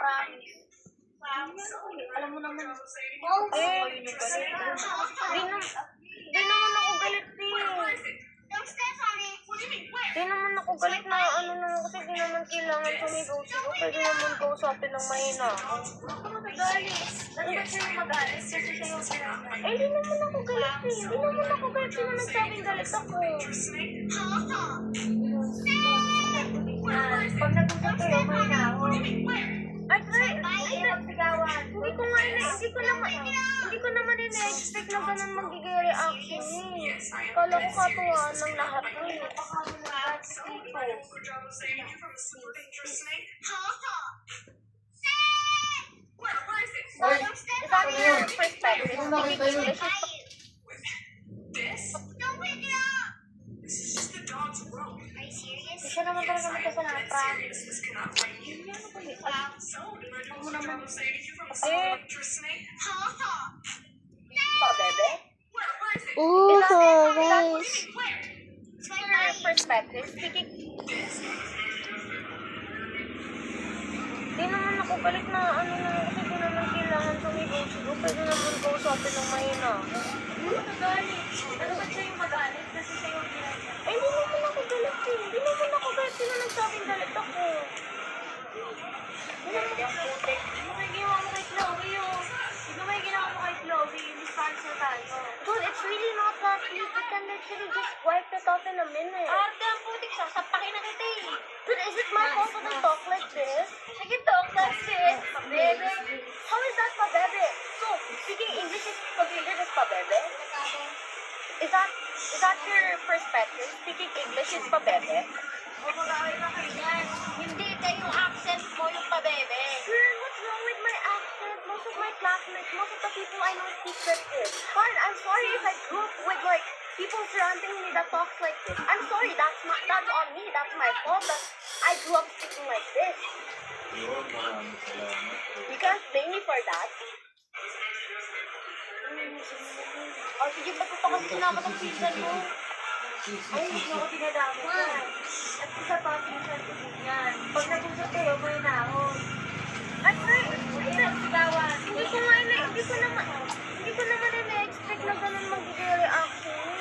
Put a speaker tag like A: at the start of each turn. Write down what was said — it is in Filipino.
A: promise. Alam mo naman.
B: Di naman ako galit Di naman ako galit na ano naman kasi di naman kailangan sumigaw-sigaw. Pwede naman kausapin ng mahina.
A: Ano ba siya yung magalit? Kasi siya yung pinagalit.
B: Di naman ako galit Di naman ako galit. Sino nagsabing galit ako?
A: Pag nag-usap kayo, may nao.
B: Ay,
A: Sigawan.
B: Hindi ko naman ina-expect na ganun magiging reaction eh. Kala ko katuwaan ng lahat eh. Is that your perspective? Speaking English is Hindi siya naman talaga magkasalanan, promise.
A: Ano naman?
B: Bebe?
C: Ooh, guys.
B: Your perspective, speaking... Di naman ako galit na ano naman kasi di naman kailangan sumigaw-sigaw. Pwede naman kausapin ng mahina.
A: Ano ba siya yung magalit? Kasi siya yung pinagalit.
B: Hindi naman ako galit Hindi naman ako galit. Sino nagsabing galit ako?
A: Ano may ginawa mo kay Chloe yun? Ikaw may ginawa mo kay Chloe, dispatch na tayo.
B: Dude, it's really not that deep. You can literally just wipe it off in a minute.
A: Arte ang putik siya, sapakin na kita eh.
B: Dude, is it my fault that I talk like this?
A: Sige, talk, that's it. Bebe.
B: How is that pabebe? So, speaking English is English is pabebe? Is that your perspective? Speaking English is pabebe?
A: O mag-away na kayo yan. Hindi kayo yung accent mo yung pabebe.
B: Girl, what's wrong with my accent? Most of my classmates, most of the people I know speak like this. Fine, I'm sorry if I grew up with like people surrounding me that talks like this. I'm sorry, that's on me, that's my fault that I grew up speaking like this. You can't blame me for that.
A: O sige, patuto kasi sinapat ang pinsan mo. Ay, hindi mo ako dinadamot yan. At isa pa, pinsan ko din yan. Pag nag-usap kayo, may nahon.
B: At
A: Sigawan.
B: hindi ko naman ina-expect na ganun mag